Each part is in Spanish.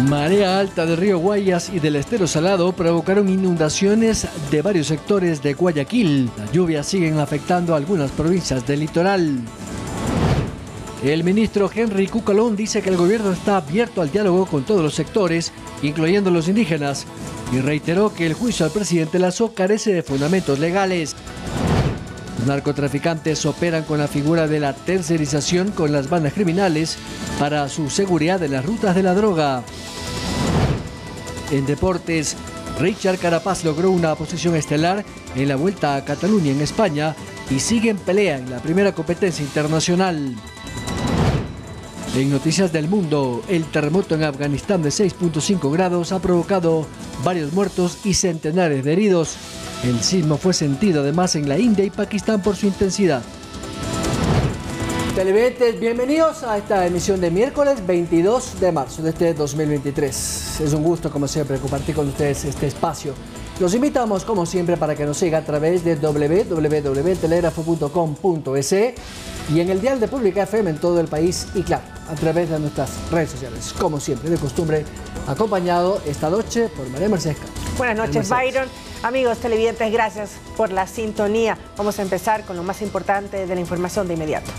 Marea alta del río Guayas y del estero Salado provocaron inundaciones de varios sectores de Guayaquil. Las lluvias siguen afectando a algunas provincias del litoral. El ministro Henry Cucalón dice que el gobierno está abierto al diálogo con todos los sectores, incluyendo los indígenas, y reiteró que el juicio al presidente Lasso carece de fundamentos legales. Los narcotraficantes operan con la figura de la tercerización con las bandas criminales para su seguridad en las rutas de la droga. En deportes, Richard Carapaz logró una posición estelar en la Vuelta a Cataluña en España y sigue en pelea en la primera competencia internacional. En noticias del mundo, el terremoto en Afganistán de 6.5 grados ha provocado varios muertos y centenares de heridos. El sismo fue sentido además en la India y Pakistán por su intensidad. Televidentes, bienvenidos a esta emisión de miércoles 22 de marzo de este 2023. Es un gusto, como siempre, compartir con ustedes este espacio. Los invitamos, como siempre, para que nos siga a través de www.telegrafo.com.es y en el dial de Pública FM en todo el país y, claro, a través de nuestras redes sociales. Como siempre, de costumbre, acompañado esta noche por María Mercedes. Buenas noches, Byron. Amigos televidentes, gracias por la sintonía. Vamos a empezar con lo más importante de la información de inmediato.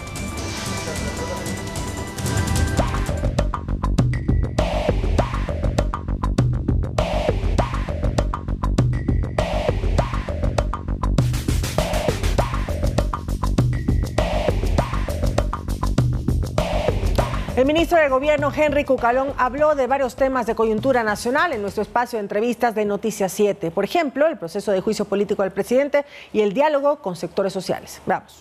El ministro de Gobierno, Henry Cucalón, habló de varios temas de coyuntura nacional en nuestro espacio de entrevistas de Noticias 7. Por ejemplo, el proceso de juicio político del presidente y el diálogo con sectores sociales. Vamos.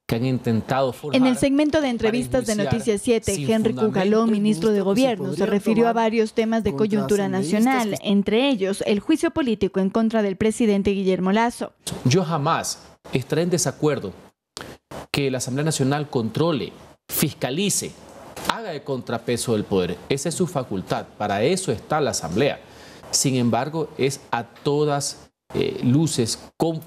Que han intentado forjar en el segmento de entrevistas de Noticias 7, Henry Cucalón, ministro de Gobierno, se refirió a varios temas de coyuntura nacional, entre ellos el juicio político en contra del presidente Guillermo Lasso. Yo jamás estaré en desacuerdo que la Asamblea Nacional controle, fiscalice, haga de contrapeso del poder. Esa es su facultad, para eso está la Asamblea. Sin embargo, es a todas luces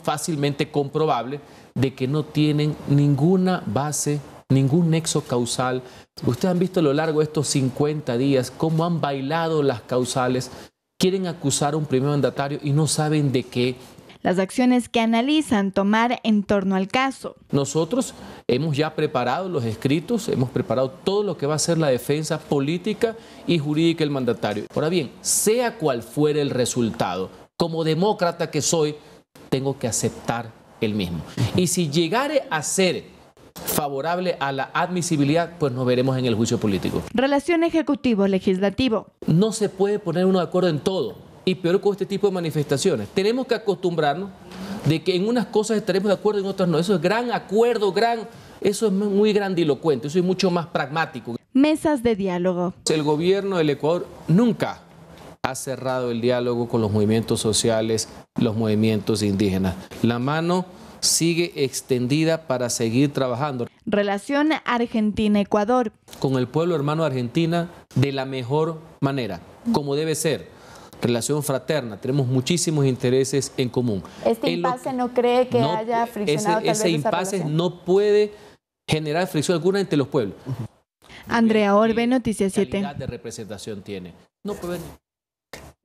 fácilmente comprobable de que no tienen ninguna base, ningún nexo causal. Ustedes han visto a lo largo de estos 50 días cómo han bailado las causales, quieren acusar a un primer mandatario y no saben de qué. Las acciones que analizan tomar en torno al caso. Nosotros hemos ya preparado los escritos, hemos preparado todo lo que va a ser la defensa política y jurídica del mandatario. Ahora bien, sea cual fuere el resultado, como demócrata que soy, tengo que aceptar el mismo. Y si llegare a ser favorable a la admisibilidad, pues nos veremos en el juicio político. Relación ejecutivo-legislativo. No se puede poner uno de acuerdo en todo. Y peor con este tipo de manifestaciones. Tenemos que acostumbrarnos de que en unas cosas estaremos de acuerdo y en otras no. Eso es gran acuerdo, eso es muy grandilocuente, eso es mucho más pragmático. Mesas de diálogo. El gobierno del Ecuador nunca ha cerrado el diálogo con los movimientos sociales, los movimientos indígenas. La mano sigue extendida para seguir trabajando. Relación Argentina-Ecuador. Con el pueblo hermano de Argentina de la mejor manera, como debe ser. Relación fraterna, tenemos muchísimos intereses en común. ¿Este impasse no cree que haya friccionado ese impasse no puede generar fricción alguna entre los pueblos. Andrea Orbe, Noticias 7. ¿Qué calidad de representación tiene? No puede.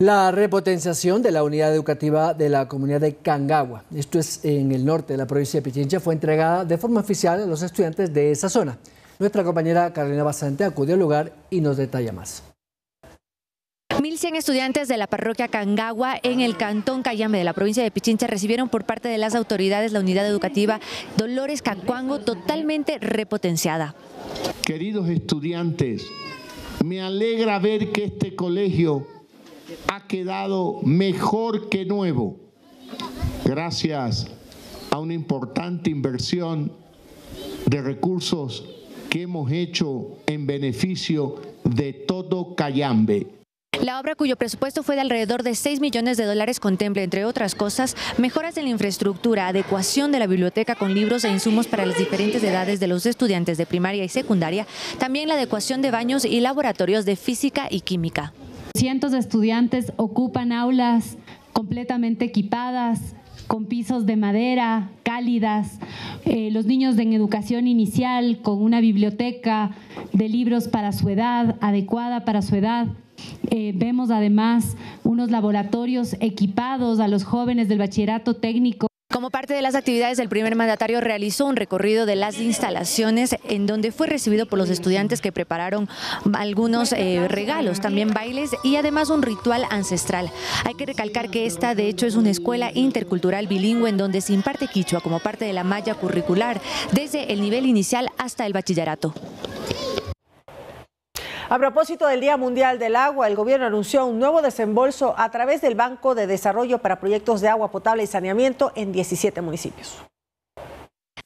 La repotenciación de la unidad educativa de la comunidad de Cangagua, esto es en el norte de la provincia de Pichincha, fue entregada de forma oficial a los estudiantes de esa zona. Nuestra compañera Carolina Basante acudió al lugar y nos detalla más. 1.100 estudiantes de la parroquia Cangagua en el cantón Cayambe de la provincia de Pichincha recibieron por parte de las autoridades la unidad educativa Dolores Cacuango totalmente repotenciada. Queridos estudiantes, me alegra ver que este colegio ha quedado mejor que nuevo, gracias a una importante inversión de recursos que hemos hecho en beneficio de todo Cayambe. La obra, cuyo presupuesto fue de alrededor de $6 millones, contempla, entre otras cosas, mejoras en la infraestructura, adecuación de la biblioteca con libros e insumos para las diferentes edades de los estudiantes de primaria y secundaria, también la adecuación de baños y laboratorios de física y química. Cientos de estudiantes ocupan aulas completamente equipadas, con pisos de madera, cálidas, los niños en educación inicial con una biblioteca de libros para su edad, adecuada para su edad. Vemos además unos laboratorios equipados a los jóvenes del bachillerato técnico. Como parte de las actividades, el primer mandatario realizó un recorrido de las instalaciones en donde fue recibido por los estudiantes que prepararon algunos regalos, también bailes y además un ritual ancestral. Hay que recalcar que esta de hecho es una escuela intercultural bilingüe en donde se imparte quichua como parte de la malla curricular desde el nivel inicial hasta el bachillerato. A propósito del Día Mundial del Agua, el gobierno anunció un nuevo desembolso a través del Banco de Desarrollo para proyectos de agua potable y saneamiento en 17 municipios.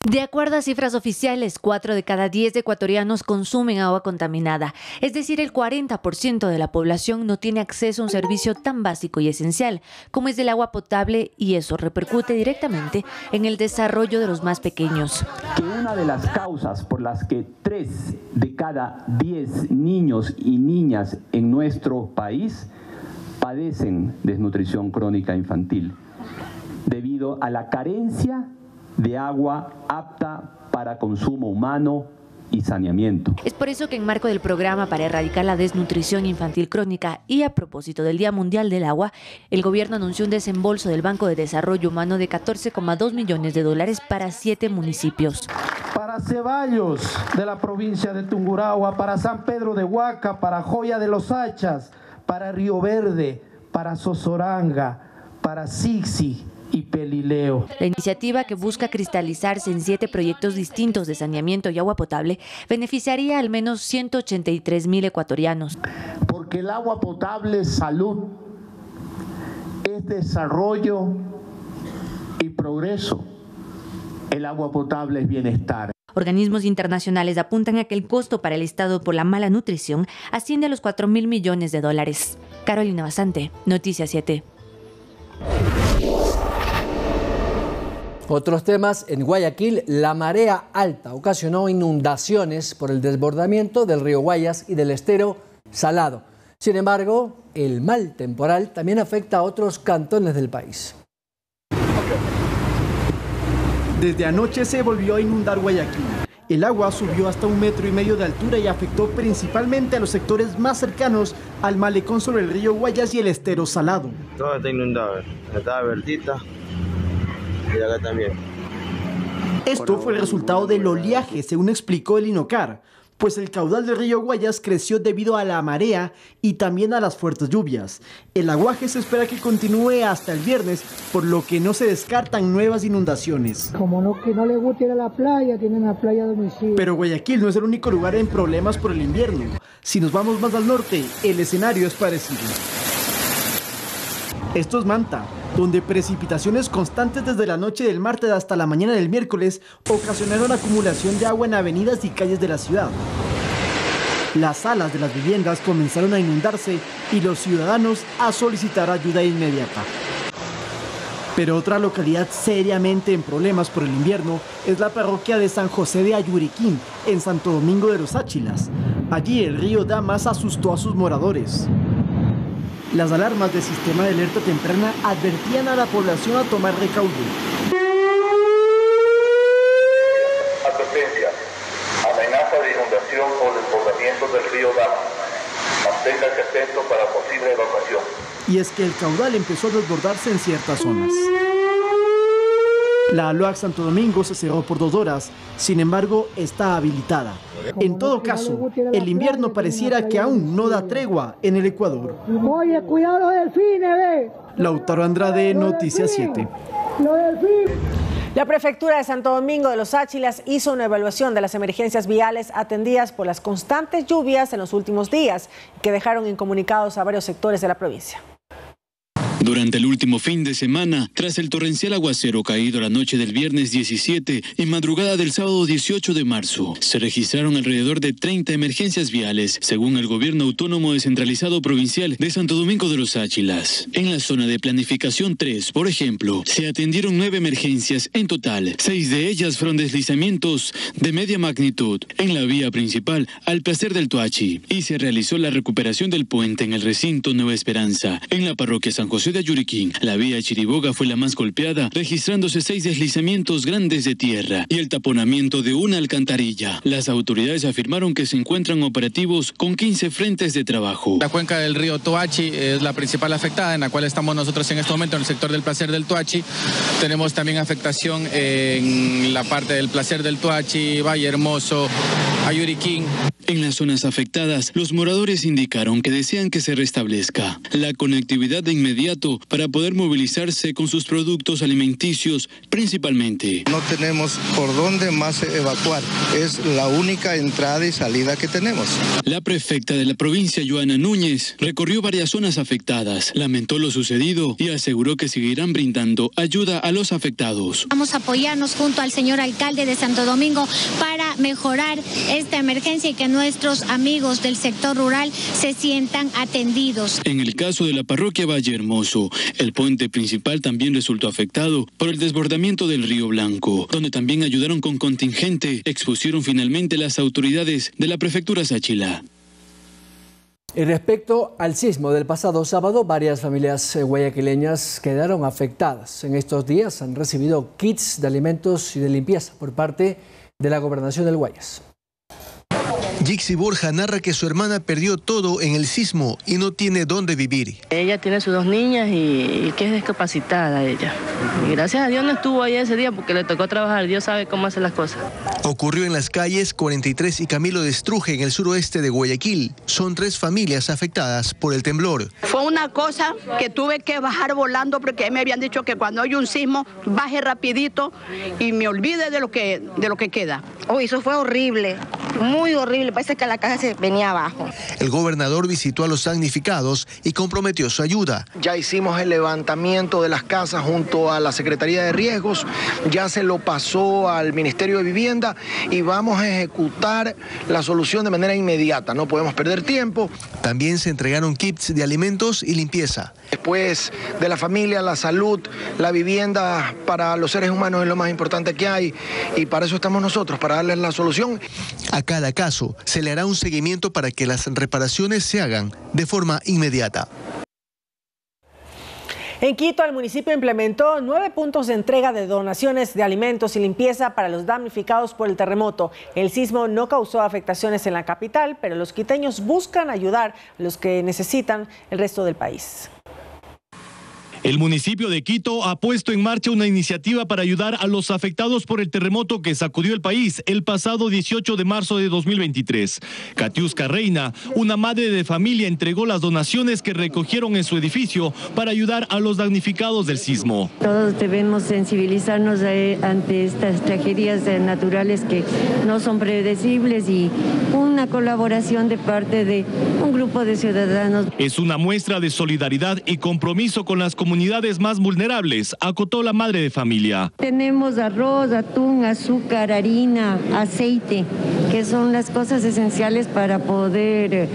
De acuerdo a cifras oficiales, 4 de cada 10 ecuatorianos consumen agua contaminada. Es decir, el 40% de la población no tiene acceso a un servicio tan básico y esencial como es el agua potable, y eso repercute directamente en el desarrollo de los más pequeños. Que una de las causas por las que 3 de cada 10 niños y niñas en nuestro país padecen desnutrición crónica infantil debido a la carencia de agua apta para consumo humano y saneamiento. Es por eso que en marco del programa para erradicar la desnutrición infantil crónica y a propósito del Día Mundial del Agua, el gobierno anunció un desembolso del Banco de Desarrollo Humano de 14,2 millones de dólares para 7 municipios. Para Ceballos de la provincia de Tungurahua, para San Pedro de Huaca, para Joya de los Hachas, para Río Verde, para Sosoranga, para Sixi y Pelileo. La iniciativa, que busca cristalizarse en 7 proyectos distintos de saneamiento y agua potable, beneficiaría al menos 183,000 ecuatorianos. Porque el agua potable es salud, es desarrollo y progreso. El agua potable es bienestar. Organismos internacionales apuntan a que el costo para el Estado por la mala nutrición asciende a los 4.000 millones de dólares. Carolina Basante, Noticias 7. Otros temas: en Guayaquil, la marea alta ocasionó inundaciones por el desbordamiento del río Guayas y del estero Salado. Sin embargo, el mal temporal también afecta a otros cantones del país. Desde anoche se volvió a inundar Guayaquil. El agua subió hasta 1,5 metros de altura y afectó principalmente a los sectores más cercanos al malecón sobre el río Guayas y el estero Salado. Todo está inundado, está vertita. Y acá también. Esto fue el resultado del oleaje, según explicó el INOCAR, pues el caudal del río Guayas creció debido a la marea y también a las fuertes lluvias. El aguaje se espera que continúe hasta el viernes, por lo que no se descartan nuevas inundaciones. Como que no le gusta ir a la playa, tienen la playa a domicilio. Pero Guayaquil no es el único lugar en problemas por el invierno. Si nos vamos más al norte, el escenario es parecido. Esto es Manta, donde precipitaciones constantes desde la noche del martes hasta la mañana del miércoles ocasionaron acumulación de agua en avenidas y calles de la ciudad. Las salas de las viviendas comenzaron a inundarse y los ciudadanos a solicitar ayuda inmediata. Pero otra localidad seriamente en problemas por el invierno es la parroquia de San José de Ayuriquín, en Santo Domingo de los Áchilas. Allí el río Damas asustó a sus moradores. Las alarmas del sistema de alerta temprana advertían a la población a tomar recaudo. Advertencia: amenaza de inundación o desbordamiento del río Damas. Manténgase atento para posible evacuación. Y es que el caudal empezó a desbordarse en ciertas zonas. La ALOAC Santo Domingo se cerró por 2 horas, sin embargo está habilitada. En todo caso, el invierno pareciera que aún no da tregua en el Ecuador. Oye, cuidado los delfines, ve. Lautaro Andrade, Noticias 7. La Prefectura de Santo Domingo de los Áchilas hizo una evaluación de las emergencias viales atendidas por las constantes lluvias en los últimos días, que dejaron incomunicados a varios sectores de la provincia. Durante el último fin de semana, tras el torrencial aguacero caído la noche del viernes 17 y madrugada del sábado 18 de marzo, se registraron alrededor de 30 emergencias viales, según el Gobierno Autónomo Descentralizado Provincial de Santo Domingo de los Áchilas. En la zona de planificación 3, por ejemplo, se atendieron 9 emergencias en total. 6 de ellas fueron deslizamientos de media magnitud en la vía principal al Placer del Toachi, y se realizó la recuperación del puente en el recinto Nueva Esperanza, en la parroquia San José sucede a Yuriquín. La vía Chiriboga fue la más golpeada, registrándose 6 deslizamientos grandes de tierra y el taponamiento de una alcantarilla. Las autoridades afirmaron que se encuentran operativos con 15 frentes de trabajo. La cuenca del río Toachi es la principal afectada, en la cual estamos nosotros en este momento en el sector del Placer del Toachi. Tenemos también afectación en la parte del Placer del Toachi, Valle Hermoso, Ayuriquín. En las zonas afectadas, los moradores indicaron que desean que se restablezca la conectividad de inmediato para poder movilizarse con sus productos alimenticios principalmente. No tenemos por dónde más evacuar, es la única entrada y salida que tenemos. La prefecta de la provincia, Joana Núñez, recorrió varias zonas afectadas, lamentó lo sucedido y aseguró que seguirán brindando ayuda a los afectados. Vamos a apoyarnos junto al señor alcalde de Santo Domingo para mejorar esta emergencia y que nuestros amigos del sector rural se sientan atendidos. En el caso de la parroquia Valle Hermoso, el puente principal también resultó afectado por el desbordamiento del río Blanco, donde también ayudaron con contingente, expusieron finalmente las autoridades de la prefectura Sáchila. Y respecto al sismo del pasado sábado, varias familias guayaquileñas quedaron afectadas. En estos días han recibido kits de alimentos y de limpieza por parte de la Gobernación del Guayas. Jixi Borja narra que su hermana perdió todo en el sismo y no tiene dónde vivir. Ella tiene sus 2 niñas y que es discapacitada ella. Y gracias a Dios no estuvo ahí ese día porque le tocó trabajar. Dios sabe cómo hacer las cosas. Ocurrió en las calles 43 y Camilo de Estruje, en el suroeste de Guayaquil. Son 3 familias afectadas por el temblor. Fue una cosa que tuve que bajar volando porque me habían dicho que cuando hay un sismo baje rapidito y me olvide de lo que queda. Uy, eso fue horrible, muy horrible. Parece que la casa se venía abajo. El gobernador visitó a los damnificados y comprometió su ayuda. Ya hicimos el levantamiento de las casas junto a la Secretaría de Riesgos, ya se lo pasó al Ministerio de Vivienda y vamos a ejecutar la solución de manera inmediata. No podemos perder tiempo. También se entregaron kits de alimentos y limpieza. Después de la familia, la salud, la vivienda para los seres humanos es lo más importante que hay y para eso estamos nosotros, para darles la solución. A cada caso se le hará un seguimiento para que las reparaciones se hagan de forma inmediata. En Quito, el municipio implementó 9 puntos de entrega de donaciones de alimentos y limpieza para los damnificados por el terremoto. El sismo no causó afectaciones en la capital, pero los quiteños buscan ayudar a los que necesitan el resto del país. El municipio de Quito ha puesto en marcha una iniciativa para ayudar a los afectados por el terremoto que sacudió el país el pasado 18 de marzo de 2023. Katiuska Reina, una madre de familia, entregó las donaciones que recogieron en su edificio para ayudar a los damnificados del sismo. Todos debemos sensibilizarnos ante estas tragedias naturales que no son predecibles y una colaboración de parte de un grupo de ciudadanos. Es una muestra de solidaridad y compromiso con las comunidades más vulnerables, acotó la madre de familia. Tenemos arroz, atún, azúcar, harina, aceite, que son las cosas esenciales para poder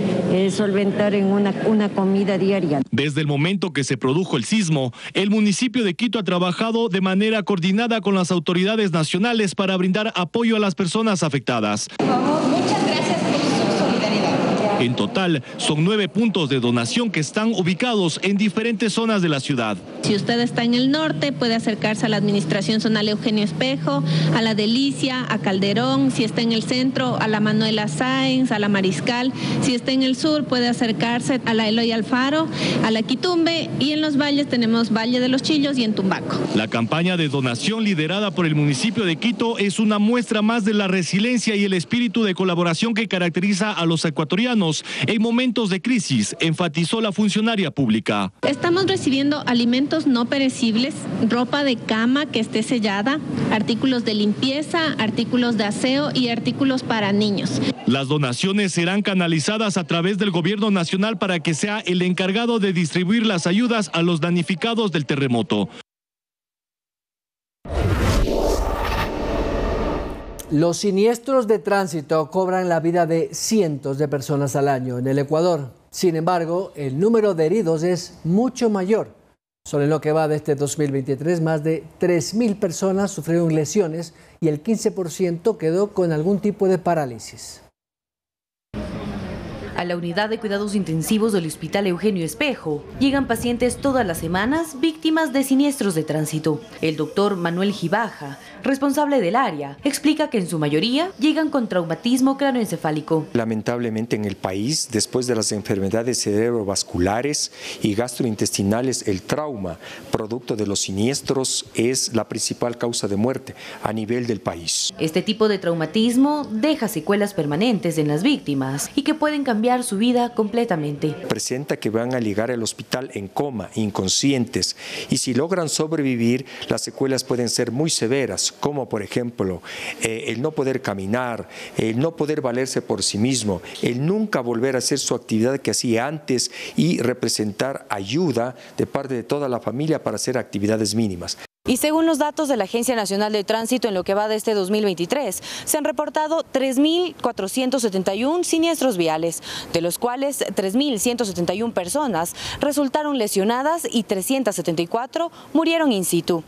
solventar en una comida diaria. Desde el momento que se produjo el sismo, el municipio de Quito ha trabajado de manera coordinada con las autoridades nacionales para brindar apoyo a las personas afectadas. Por favor, muchas gracias por su solidaridad. En total, son 9 puntos de donación que están ubicados en diferentes zonas de la ciudad. Si usted está en el norte, puede acercarse a la Administración Zonal Eugenio Espejo, a La Delicia, a Calderón. Si está en el centro, a la Manuela Sáenz, a la Mariscal. Si está en el sur, puede acercarse a la Eloy Alfaro, a la Quitumbe. Y en los valles tenemos Valle de los Chillos y en Tumbaco. La campaña de donación liderada por el municipio de Quito es una muestra más de la resiliencia y el espíritu de colaboración que caracteriza a los ecuatorianos en momentos de crisis, enfatizó la funcionaria pública. Estamos recibiendo alimentos no perecibles, ropa de cama que esté sellada, artículos de limpieza, artículos de aseo y artículos para niños. Las donaciones serán canalizadas a través del gobierno nacional para que sea el encargado de distribuir las ayudas a los damnificados del terremoto. Los siniestros de tránsito cobran la vida de cientos de personas al año en el Ecuador. Sin embargo, el número de heridos es mucho mayor. Solo en lo que va de este 2023, más de 3.000 personas sufrieron lesiones y el 15% quedó con algún tipo de parálisis. A la unidad de cuidados intensivos del Hospital Eugenio Espejo llegan pacientes todas las semanas víctimas de siniestros de tránsito. El doctor Manuel Gibaja, responsable del área, explica que en su mayoría llegan con traumatismo cráneoencefálico. Lamentablemente en el país, después de las enfermedades cerebrovasculares y gastrointestinales, el trauma producto de los siniestros es la principal causa de muerte a nivel del país. Este tipo de traumatismo deja secuelas permanentes en las víctimas y que pueden cambiar su vida completamente. Presenta que van a llegar al hospital en coma, inconscientes, y si logran sobrevivir, las secuelas pueden ser muy severas, como por ejemplo el no poder caminar, el no poder valerse por sí mismo, el nunca volver a hacer su actividad que hacía antes y representar ayuda de parte de toda la familia para hacer actividades mínimas. Y según los datos de la Agencia Nacional de Tránsito, en lo que va de este 2023, se han reportado 3.471 siniestros viales, de los cuales 3.171 personas resultaron lesionadas y 374 murieron in situ.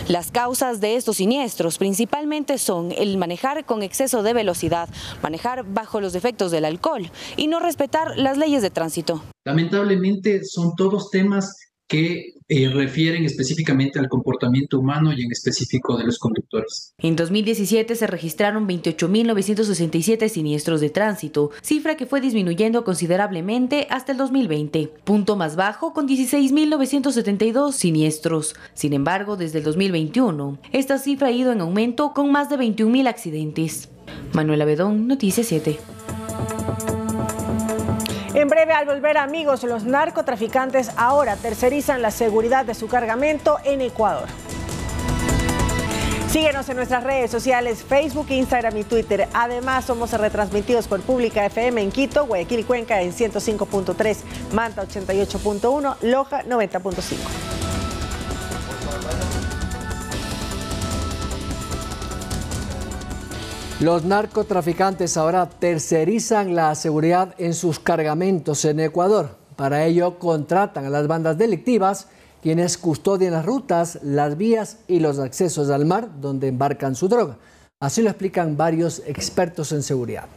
Las causas de estos siniestros principalmente son el manejar con exceso de velocidad, manejar bajo los efectos del alcohol y no respetar las leyes de tránsito. Lamentablemente son todos temas que refieren específicamente al comportamiento humano y en específico de los conductores. En 2017 se registraron 28.967 siniestros de tránsito, cifra que fue disminuyendo considerablemente hasta el 2020, punto más bajo con 16.972 siniestros. Sin embargo, desde el 2021, esta cifra ha ido en aumento con más de 21.000 accidentes. Manuela Bedón, Noticias 7. En breve, al volver, amigos, los narcotraficantes ahora tercerizan la seguridad de su cargamento en Ecuador. Síguenos en nuestras redes sociales, Facebook, Instagram y Twitter. Además, somos retransmitidos por Pública FM en Quito, Guayaquil y Cuenca en 105.3, Manta 88.1, Loja 90.5. Los narcotraficantes ahora tercerizan la seguridad en sus cargamentos en Ecuador. Para ello contratan a las bandas delictivas, quienes custodian las rutas, las vías y los accesos al mar donde embarcan su droga. Así lo explican varios expertos en seguridad.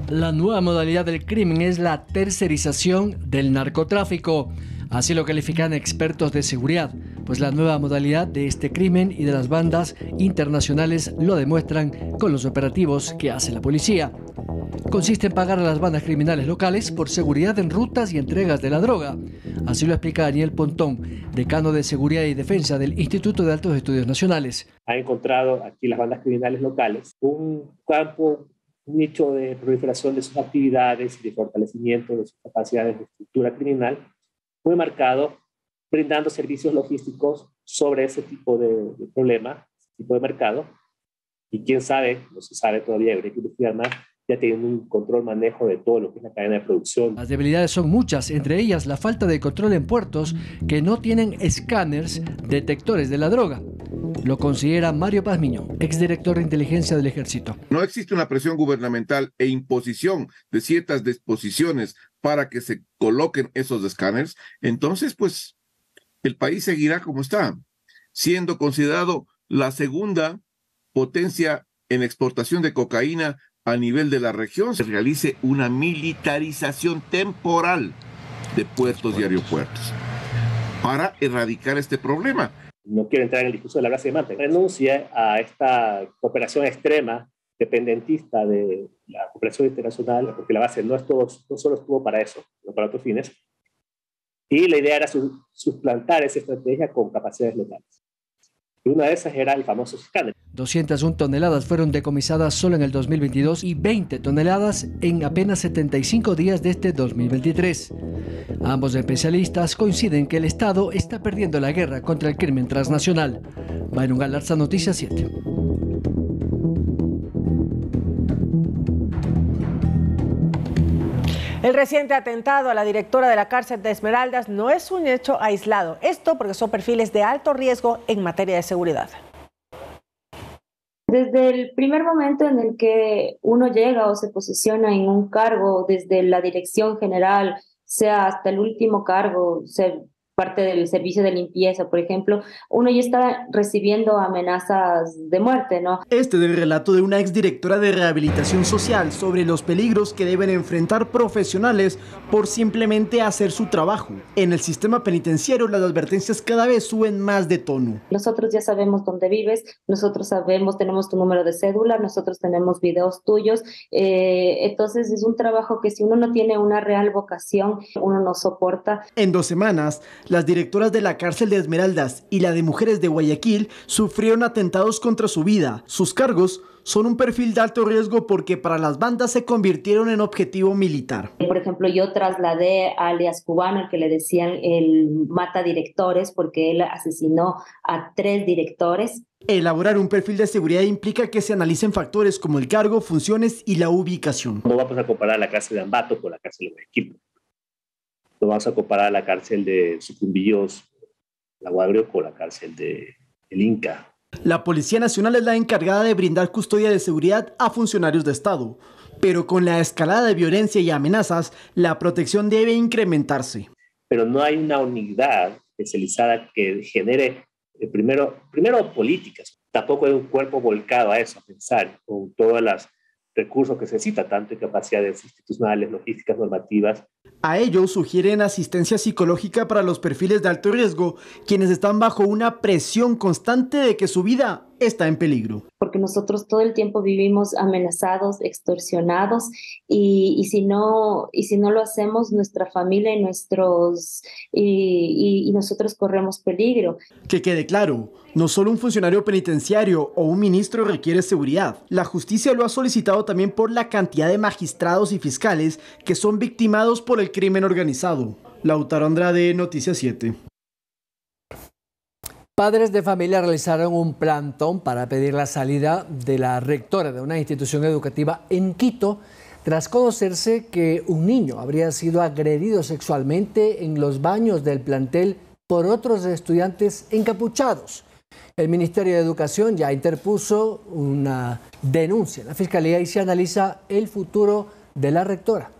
La nueva modalidad del crimen es la tercerización del narcotráfico. Así lo califican expertos de seguridad, pues la nueva modalidad de este crimen y de las bandas internacionales lo demuestran con los operativos que hace la policía. Consiste en pagar a las bandas criminales locales por seguridad en rutas y entregas de la droga. Así lo explica Daniel Pontón, decano de Seguridad y Defensa del Instituto de Altos Estudios Nacionales. Ha encontrado aquí las bandas criminales locales un campo, un nicho de proliferación de sus actividades y de fortalecimiento de sus capacidades de estructura criminal muy marcado, brindando servicios logísticos sobre ese tipo de problema, ese tipo de mercado. Y quién sabe, no se sabe todavía, habría que investigar más, ya tienen un control, manejo de todo lo que es la cadena de producción. Las debilidades son muchas, entre ellas la falta de control en puertos que no tienen escáneres detectores de la droga. Lo considera Mario Pazmiño, exdirector de inteligencia del Ejército. No existe una presión gubernamental e imposición de ciertas disposiciones para que se coloquen esos escáneres, entonces pues el país seguirá como está, siendo considerado la segunda potencia en exportación de cocaína a nivel de la región. Se realice una militarización temporal de puertos y aeropuertos para erradicar este problema. No quiero entrar en el discurso de la brasa de manta. Renuncia a esta cooperación extrema, dependentista de la cooperación internacional, porque la base no solo estuvo para eso, sino para otros fines. Y la idea era suplantar esa estrategia con capacidades locales. Y una de esas era el famoso escáner. 201 toneladas fueron decomisadas solo en el 2022 y 20 toneladas en apenas 75 días de este 2023. Ambos especialistas coinciden que el Estado está perdiendo la guerra contra el crimen transnacional. Byron Galarza, Noticias 7. El reciente atentado a la directora de la cárcel de Esmeraldas no es un hecho aislado. Esto porque son perfiles de alto riesgo en materia de seguridad. Desde el primer momento en el que uno llega o se posiciona en un cargo, desde la dirección general, sea hasta el último cargo, parte del servicio de limpieza, por ejemplo, uno ya está recibiendo amenazas de muerte, ¿no? Este es el relato de una exdirectora de rehabilitación social sobre los peligros que deben enfrentar profesionales por simplemente hacer su trabajo. En el sistema penitenciario las advertencias cada vez suben más de tono. Nosotros ya sabemos dónde vives, nosotros sabemos, tenemos tu número de cédula, nosotros tenemos videos tuyos, entonces es un trabajo que si uno no tiene una real vocación, uno no soporta. En 2 semanas, las directoras de la cárcel de Esmeraldas y la de mujeres de Guayaquil sufrieron atentados contra su vida. Sus cargos son un perfil de alto riesgo porque para las bandas se convirtieron en objetivo militar. Por ejemplo, yo trasladé a alias cubano, el que le decían el mata directores, porque él asesinó a 3 directores. Elaborar un perfil de seguridad implica que se analicen factores como el cargo, funciones y la ubicación. No vamos a comparar la cárcel de Ambato con la cárcel de Guayaquil. No vamos a comparar la cárcel de Sucumbíos, la Guagrio, con la cárcel de El Inca. La Policía Nacional es la encargada de brindar custodia de seguridad a funcionarios de Estado, pero con la escalada de violencia y amenazas, la protección debe incrementarse. Pero no hay una unidad especializada que genere, primero políticas. Tampoco hay un cuerpo volcado a eso, a pensar con todos los recursos que se necesita, tanto en capacidades institucionales, logísticas, normativas. A ello sugieren asistencia psicológica para los perfiles de alto riesgo, quienes están bajo una presión constante de que su vida está en peligro. Porque nosotros todo el tiempo vivimos amenazados, extorsionados y si no lo hacemos, nuestra familia y nosotros corremos peligro. Que quede claro, no solo un funcionario penitenciario o un ministro requiere seguridad. La justicia lo ha solicitado también por la cantidad de magistrados y fiscales que son victimados por el crimen organizado. Lautaro Andrade, Noticias 7. Padres de familia realizaron un plantón para pedir la salida de la rectora de una institución educativa en Quito tras conocerse que un niño habría sido agredido sexualmente en los baños del plantel por otros estudiantes encapuchados. El Ministerio de Educación ya interpuso una denuncia en la Fiscalía y se analiza el futuro de la rectora.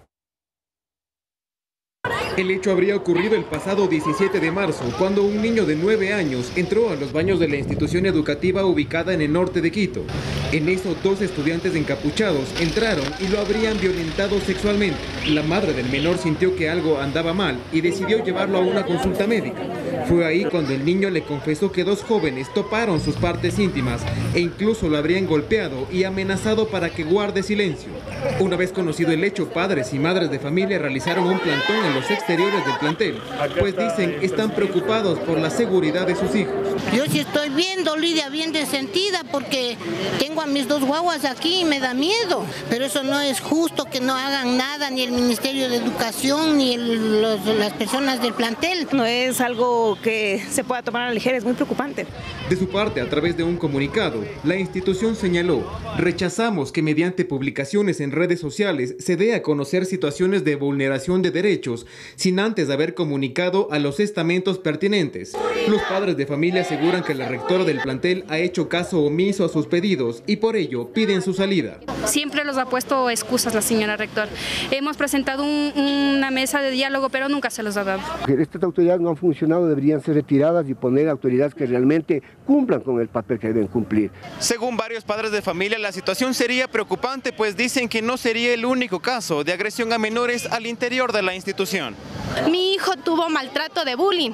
El hecho habría ocurrido el pasado 17 de marzo, cuando un niño de 9 años entró a los baños de la institución educativa ubicada en el norte de Quito. En eso, 2 estudiantes encapuchados entraron y lo habrían violentado sexualmente. La madre del menor sintió que algo andaba mal y decidió llevarlo a una consulta médica. Fue ahí cuando el niño le confesó que 2 jóvenes toparon sus partes íntimas e incluso lo habrían golpeado y amenazado para que guarde silencio. Una vez conocido el hecho, padres y madres de familia realizaron un plantón en los exteriores del plantel, pues dicen están preocupados por la seguridad de sus hijos. Yo sí estoy bien dolida, bien resentida, porque tengo a mis 2 guaguas aquí y me da miedo. Pero eso no es justo, que no hagan nada, ni el Ministerio de Educación, ni las personas del plantel. No es algo que se pueda tomar a la ligera, es muy preocupante. De su parte, a través de un comunicado, la institución señaló: rechazamos que mediante publicaciones en redes sociales se dé a conocer situaciones de vulneración de derechos sin antes haber comunicado a los estamentos pertinentes. Los padres de familia aseguran que la rectora del plantel ha hecho caso omiso a sus pedidos y por ello piden su salida. Siempre los ha puesto excusas la señora rectora. Hemos presentado una mesa de diálogo, pero nunca se los ha dado. Estas autoridades no han funcionado, deberían ser retiradas y poner autoridades que realmente cumplan con el papel que deben cumplir. Según varios padres de familia, la situación sería preocupante, pues dicen que no sería el único caso de agresión a menores al interior de la institución. Mi hijo tuvo maltrato de bullying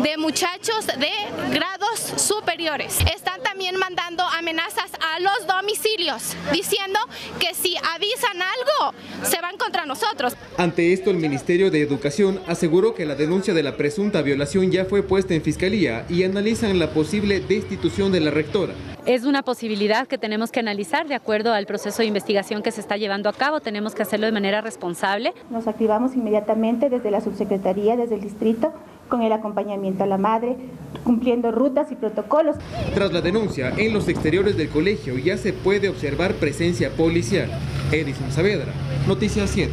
de muchachos de grados superiores. Están también mandando amenazas a los domicilios, diciendo que si avisan algo, se van contra nosotros. Ante esto, el Ministerio de Educación aseguró que la denuncia de la presunta violación ya fue puesta en Fiscalía y analizan la posible destitución de la rectora. Es una posibilidad que tenemos que analizar de acuerdo al proceso de investigación que se está llevando a cabo. Tenemos que hacerlo de manera responsable. Nos activamos inmediatamente desde la subsecretaría, desde el distrito, con el acompañamiento a la madre, cumpliendo rutas y protocolos. Tras la denuncia, en los exteriores del colegio ya se puede observar presencia policial. Edison Saavedra, Noticias 7.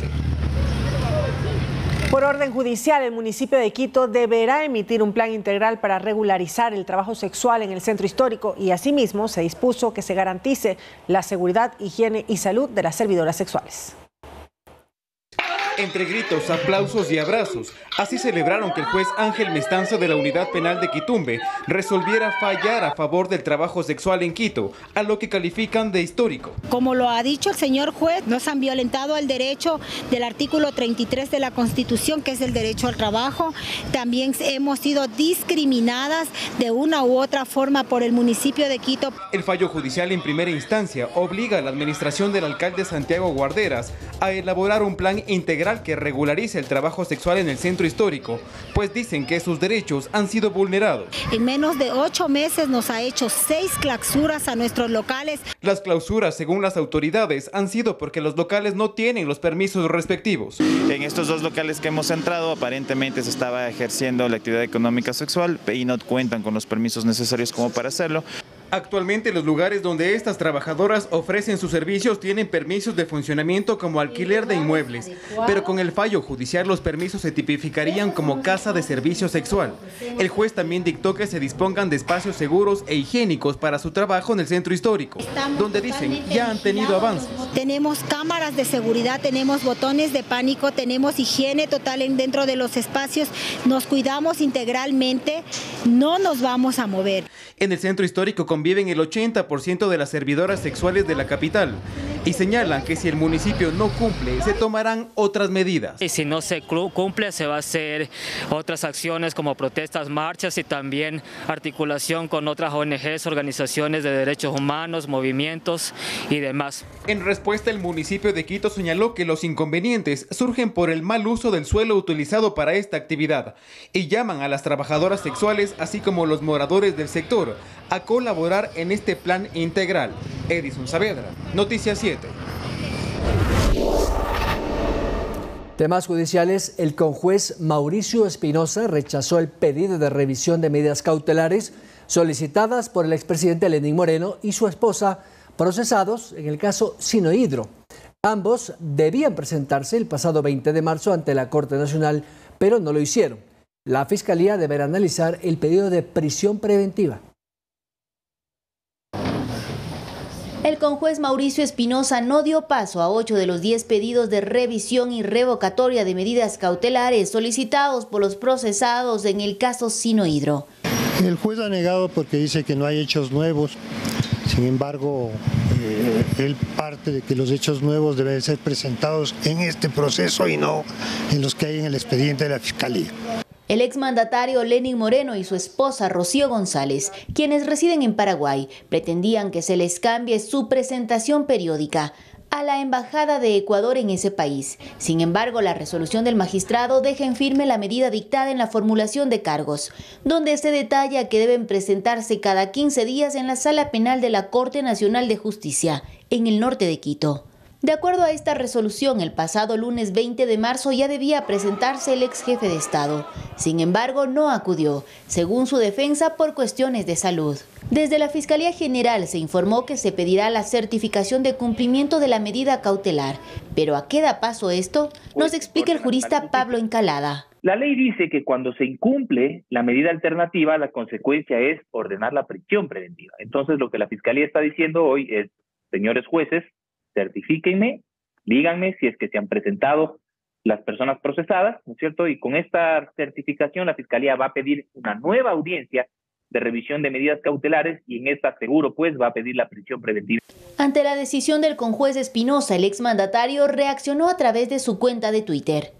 Por orden judicial, el municipio de Quito deberá emitir un plan integral para regularizar el trabajo sexual en el centro histórico y asimismo se dispuso que se garantice la seguridad, higiene y salud de las servidoras sexuales. Entre gritos, aplausos y abrazos, así celebraron que el juez Ángel Mestanzo de la Unidad Penal de Quitumbe resolviera fallar a favor del trabajo sexual en Quito, a lo que califican de histórico. Como lo ha dicho el señor juez, nos han violentado el derecho del artículo 33 de la Constitución, que es el derecho al trabajo. También hemos sido discriminadas de una u otra forma por el municipio de Quito. El fallo judicial en primera instancia obliga a la administración del alcalde Santiago Guarderas a elaborar un plan integral que regularice el trabajo sexual en el centro histórico, pues dicen que sus derechos han sido vulnerados. En menos de 8 meses nos ha hecho 6 clausuras a nuestros locales. Las clausuras, según las autoridades, han sido porque los locales no tienen los permisos respectivos. En estos 2 locales que hemos entrado, aparentemente se estaba ejerciendo la actividad económica sexual y no cuentan con los permisos necesarios como para hacerlo. Actualmente los lugares donde estas trabajadoras ofrecen sus servicios tienen permisos de funcionamiento como alquiler de inmuebles, pero con el fallo judicial los permisos se tipificarían como casa de servicio sexual. El juez también dictó que se dispongan de espacios seguros e higiénicos para su trabajo en el centro histórico, donde dicen ya han tenido avances. Tenemos cámaras de seguridad, tenemos botones de pánico, tenemos higiene total dentro de los espacios, nos cuidamos integralmente, no nos vamos a mover. En el centro histórico conviven el 80% de las servidoras sexuales de la capital y señalan que si el municipio no cumple, se tomarán otras medidas. Y si no se cumple, se va a hacer otras acciones como protestas, marchas y también articulación con otras ONGs, organizaciones de derechos humanos, movimientos y demás. En respuesta, el municipio de Quito señaló que los inconvenientes surgen por el mal uso del suelo utilizado para esta actividad y llaman a las trabajadoras sexuales, así como los moradores del sector, a colaborar en este plan integral. Edison Saavedra, Noticias 7. Temas judiciales. El conjuez Mauricio Espinosa rechazó el pedido de revisión de medidas cautelares solicitadas por el expresidente Lenín Moreno y su esposa, procesados en el caso Sinohydro. Ambos debían presentarse el pasado 20 de marzo ante la Corte Nacional, pero no lo hicieron. La Fiscalía deberá analizar el pedido de prisión preventiva. El conjuez Mauricio Espinosa no dio paso a 8 de los 10 pedidos de revisión y revocatoria de medidas cautelares solicitados por los procesados en el caso Sinohydro. El juez ha negado porque dice que no hay hechos nuevos. Sin embargo, él parte de que los hechos nuevos deben ser presentados en este proceso y no en los que hay en el expediente de la Fiscalía. El exmandatario Lenín Moreno y su esposa Rocío González, quienes residen en Paraguay, pretendían que se les cambie su presentación periódica a la Embajada de Ecuador en ese país. Sin embargo, la resolución del magistrado deja en firme la medida dictada en la formulación de cargos, donde se detalla que deben presentarse cada 15 días en la Sala Penal de la Corte Nacional de Justicia, en el norte de Quito. De acuerdo a esta resolución, el pasado lunes 20 de marzo ya debía presentarse el ex jefe de Estado. Sin embargo, no acudió, según su defensa, por cuestiones de salud. Desde la Fiscalía General se informó que se pedirá la certificación de cumplimiento de la medida cautelar. ¿Pero a qué da paso esto? Nos explica el jurista Pablo Encalada. La ley dice que cuando se incumple la medida alternativa, la consecuencia es ordenar la prisión preventiva. Entonces, lo que la Fiscalía está diciendo hoy es, señores jueces, certifíquenme, díganme si es que se han presentado las personas procesadas, ¿no es cierto? Y con esta certificación la Fiscalía va a pedir una nueva audiencia de revisión de medidas cautelares y en esta seguro pues va a pedir la prisión preventiva. Ante la decisión del conjuez Espinosa, el exmandatario reaccionó a través de su cuenta de Twitter.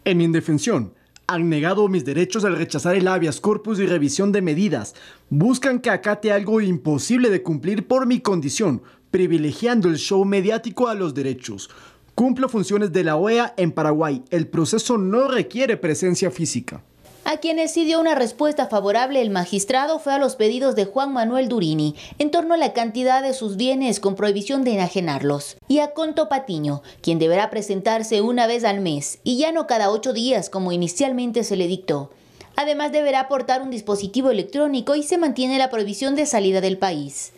En mi indefensión, han negado mis derechos al rechazar el habeas corpus y revisión de medidas. Buscan que acate algo imposible de cumplir por mi condición, privilegiando el show mediático a los derechos. Cumplo funciones de la OEA en Paraguay. El proceso no requiere presencia física. A quienes sí dio una respuesta favorable el magistrado fue a los pedidos de Juan Manuel Durini en torno a la cantidad de sus bienes con prohibición de enajenarlos, y a Conto Patiño, quien deberá presentarse una vez al mes y ya no cada 8 días como inicialmente se le dictó. Además deberá aportar un dispositivo electrónico y se mantiene la prohibición de salida del país.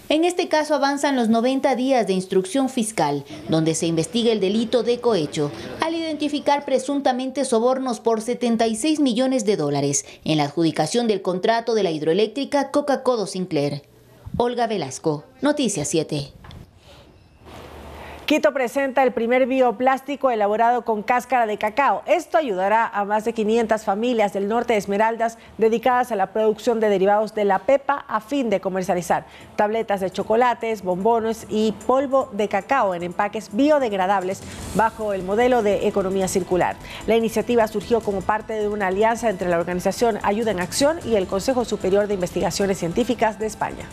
En este caso avanzan los 90 días de instrucción fiscal, donde se investiga el delito de cohecho, al identificar presuntamente sobornos por $76 millones en la adjudicación del contrato de la hidroeléctrica Coca-Codo Sinclair. Olga Velasco, Noticias 7. Quito presenta el primer bioplástico elaborado con cáscara de cacao. Esto ayudará a más de 500 familias del norte de Esmeraldas dedicadas a la producción de derivados de la pepa a fin de comercializar tabletas de chocolates, bombones y polvo de cacao en empaques biodegradables bajo el modelo de economía circular. La iniciativa surgió como parte de una alianza entre la organización Ayuda en Acción y el Consejo Superior de Investigaciones Científicas de España.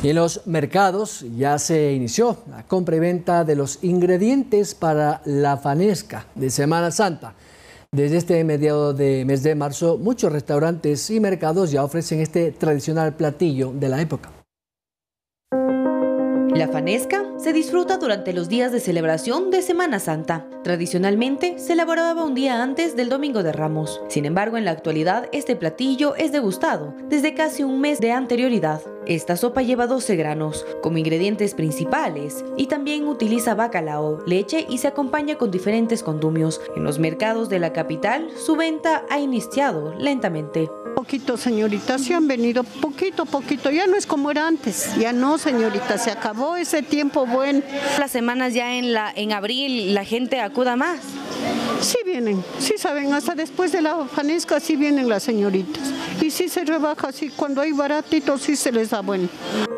Y en los mercados ya se inició la compra y venta de los ingredientes para la fanesca de Semana Santa. Desde este mediado de mes de marzo, muchos restaurantes y mercados ya ofrecen este tradicional platillo de la época. La fanesca se disfruta durante los días de celebración de Semana Santa. Tradicionalmente se elaboraba un día antes del Domingo de Ramos. Sin embargo, en la actualidad este platillo es degustado desde casi un mes de anterioridad. Esta sopa lleva 12 granos como ingredientes principales y también utiliza bacalao, leche y se acompaña con diferentes condumios. En los mercados de la capital su venta ha iniciado lentamente. Poquito, señorita, se han venido poquito, ya no es como era antes, ya no, señorita, se acabó ese tiempo bueno. Las semanas ya en abril la gente acuda más. Sí vienen, sí saben, hasta después de la fanesca sí vienen las señoritas y sí se rebaja, sí, cuando hay baratitos sí se les da bueno.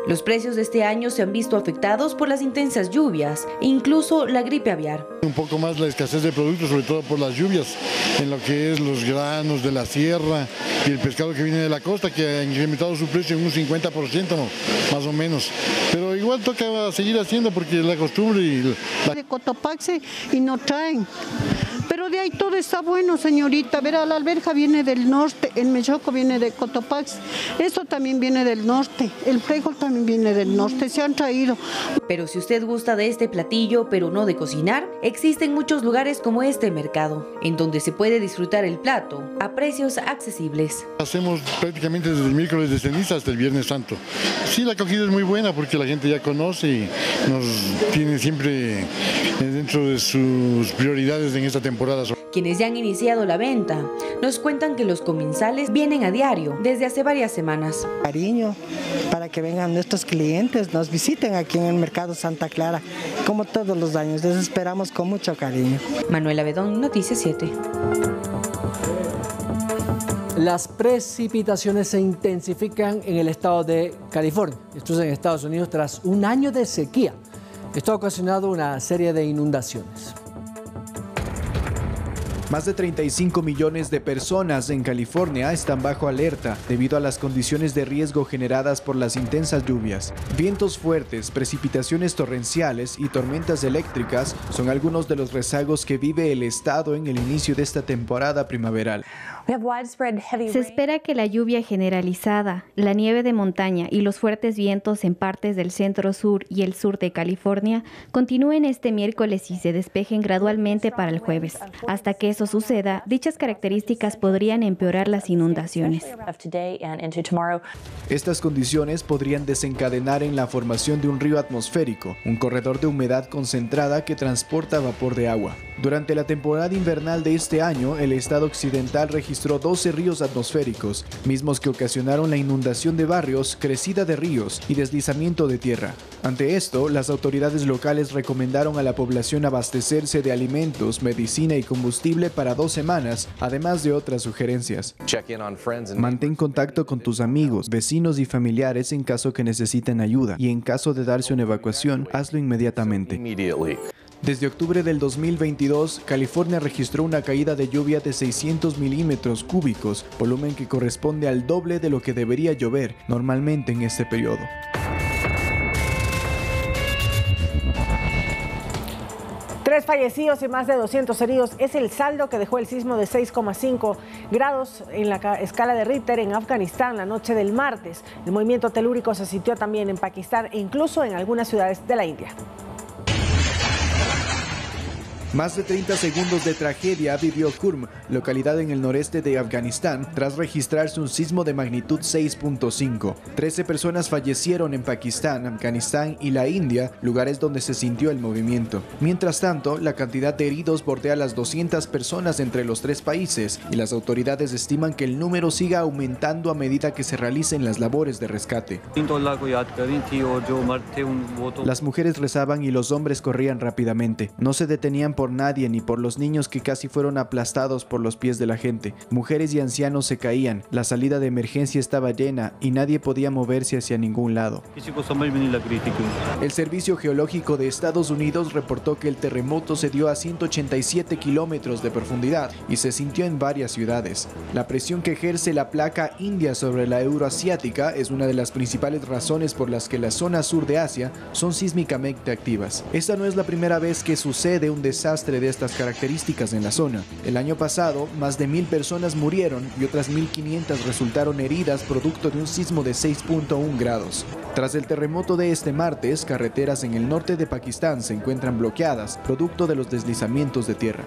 Los precios de este año se han visto afectados por las intensas lluvias e incluso la gripe aviar. Un poco más la escasez de productos, sobre todo por las lluvias, en lo que es los granos de la sierra y el pescado que viene de la costa, que ha incrementado su precio en un 50% más o menos. Pero igual toca seguir haciendo porque la costumbre y de Cotopaxi y no traen. Pero de ahí todo está bueno, señorita. Verá, la alberja viene del norte, el mechoco viene de Cotopaxi, esto también viene del norte, el frijol también viene del norte, se han traído. Pero si usted gusta de este platillo, pero no de cocinar, existen muchos lugares como este mercado, en donde se puede disfrutar el plato a precios accesibles. Hacemos prácticamente desde el miércoles de ceniza hasta el Viernes Santo. Sí, la acogida es muy buena porque la gente ya conoce y nos tiene siempre dentro de sus prioridades en esta temporada. Quienes ya han iniciado la venta nos cuentan que los comensales vienen a diario desde hace varias semanas. Cariño para que vengan nuestros clientes, nos visiten aquí en el Mercado Santa Clara, como todos los años, les esperamos con mucho cariño. Manuela Bedón, Noticias 7. Las precipitaciones se intensifican en el estado de California, esto es en Estados Unidos, tras un año de sequía. Esto ha ocasionado una serie de inundaciones. Más de 35 millones de personas en California están bajo alerta debido a las condiciones de riesgo generadas por las intensas lluvias. Vientos fuertes, precipitaciones torrenciales y tormentas eléctricas son algunos de los rezagos que vive el estado en el inicio de esta temporada primaveral. Se espera que la lluvia generalizada, la nieve de montaña y los fuertes vientos en partes del centro-sur y el sur de California continúen este miércoles y se despejen gradualmente para el jueves. Hasta que eso suceda, dichas características podrían empeorar las inundaciones. Estas condiciones podrían desencadenar en la formación de un río atmosférico, un corredor de humedad concentrada que transporta vapor de agua. Durante la temporada invernal de este año, el estado occidental registró 12 ríos atmosféricos, mismos que ocasionaron la inundación de barrios, crecida de ríos y deslizamiento de tierra. Ante esto, las autoridades locales recomendaron a la población abastecerse de alimentos, medicina y combustible para 2 semanas, además de otras sugerencias. Mantén contacto con tus amigos, vecinos y familiares en caso que necesiten ayuda, y en caso de darse una evacuación, hazlo inmediatamente. Desde octubre del 2022, California registró una caída de lluvia de 600 milímetros cúbicos, volumen que corresponde al doble de lo que debería llover normalmente en este periodo. Tres fallecidos y más de 200 heridos es el saldo que dejó el sismo de 6,5 grados en la escala de Richter en Afganistán la noche del martes. El movimiento telúrico se sintió también en Pakistán e incluso en algunas ciudades de la India. Más de 30 segundos de tragedia vivió Kurm, localidad en el noreste de Afganistán, tras registrarse un sismo de magnitud 6.5. 13 personas fallecieron en Pakistán, Afganistán y la India, lugares donde se sintió el movimiento. Mientras tanto, la cantidad de heridos bordea las 200 personas entre los tres países y las autoridades estiman que el número siga aumentando a medida que se realicen las labores de rescate. Las mujeres rezaban y los hombres corrían rápidamente. No se detenían por nadie ni por los niños que casi fueron aplastados por los pies de la gente. Mujeres y ancianos se caían, la salida de emergencia estaba llena y nadie podía moverse hacia ningún lado. El Servicio Geológico de Estados Unidos reportó que el terremoto se dio a 187 kilómetros de profundidad y se sintió en varias ciudades. La presión que ejerce la placa India sobre la euroasiática es una de las principales razones por las que la zona sur de Asia son sísmicamente activas. Esta no es la primera vez que sucede un desastre de estas características en la zona. El año pasado, más de 1.000 personas murieron y otras 1.500 resultaron heridas producto de un sismo de 6.1 grados. Tras el terremoto de este martes, carreteras en el norte de Pakistán se encuentran bloqueadas, producto de los deslizamientos de tierra.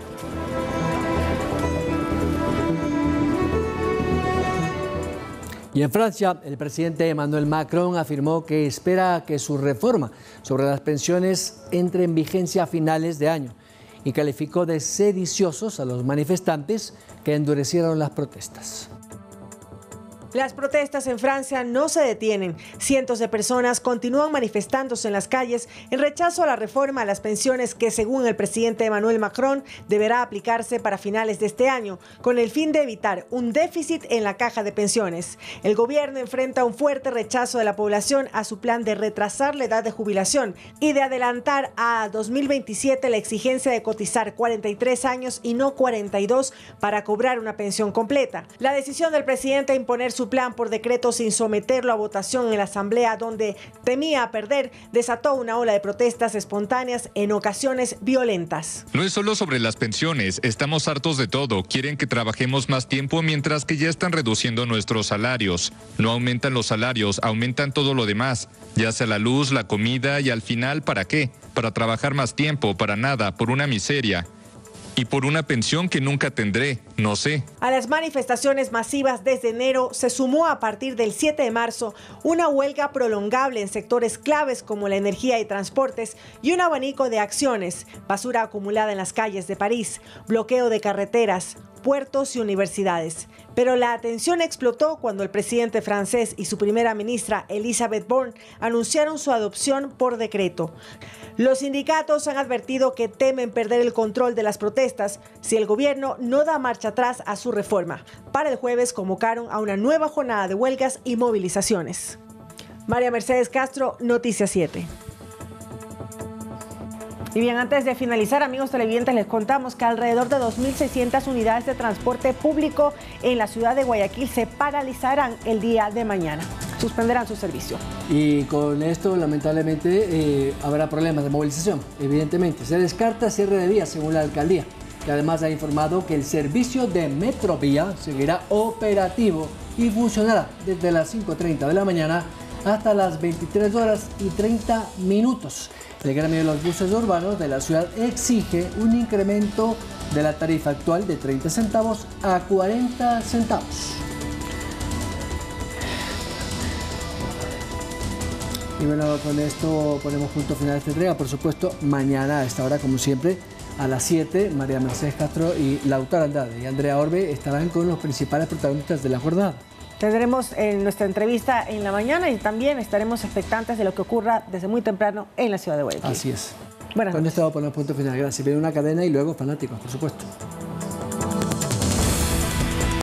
Y en Francia, el presidente Emmanuel Macron afirmó que espera que su reforma sobre las pensiones entre en vigencia a finales de año y calificó de sediciosos a los manifestantes que endurecieron las protestas. Las protestas en Francia no se detienen. Cientos de personas continúan manifestándose en las calles en rechazo a la reforma a las pensiones que, según el presidente Emmanuel Macron, deberá aplicarse para finales de este año, con el fin de evitar un déficit en la caja de pensiones. El gobierno enfrenta un fuerte rechazo de la población a su plan de retrasar la edad de jubilación y de adelantar a 2027 la exigencia de cotizar 43 años y no 42 para cobrar una pensión completa. La decisión del presidente de imponer su plan por decreto sin someterlo a votación en la Asamblea, donde temía perder, desató una ola de protestas espontáneas, en ocasiones violentas. No es solo sobre las pensiones, estamos hartos de todo. Quieren que trabajemos más tiempo mientras que ya están reduciendo nuestros salarios. No aumentan los salarios, aumentan todo lo demás, ya sea la luz, la comida y al final, ¿para qué? Para trabajar más tiempo, para nada, por una miseria. Y por una pensión que nunca tendré, no sé. A las manifestaciones masivas desde enero se sumó a partir del 7 de marzo una huelga prolongable en sectores claves como la energía y transportes y un abanico de acciones: basura acumulada en las calles de París, bloqueo de carreteras, puertos y universidades. Pero la atención explotó cuando el presidente francés y su primera ministra, Elisabeth Borne, anunciaron su adopción por decreto. Los sindicatos han advertido que temen perder el control de las protestas si el gobierno no da marcha atrás a su reforma. Para el jueves convocaron a una nueva jornada de huelgas y movilizaciones. María Mercedes Castro, Noticias 7. Y bien, antes de finalizar, amigos televidentes, les contamos que alrededor de 2.600 unidades de transporte público en la ciudad de Guayaquil se paralizarán el día de mañana. Suspenderán su servicio. Y con esto, lamentablemente, habrá problemas de movilización, evidentemente. Se descarta cierre de vías, según la alcaldía, que además ha informado que el servicio de Metrovía seguirá operativo y funcionará desde las 5:30 de la mañana hasta las 23 horas y 30 minutos. El gremio de los buses urbanos de la ciudad exige un incremento de la tarifa actual de 30 centavos a 40 centavos. Y bueno, con esto ponemos punto final a esta entrega. Por supuesto, mañana a esta hora, como siempre, a las 7, María Mercedes Castro y Lautaro Andrade y Andrea Orbe estarán con los principales protagonistas de la jornada. Tendremos nuestra entrevista en la mañana y también estaremos expectantes de lo que ocurra desde muy temprano en la ciudad de Guayaquil. Así es. Buenas noches. Con esto vamos a poner punto final. Gracias. Viene una cadena y luego fanáticos, por supuesto.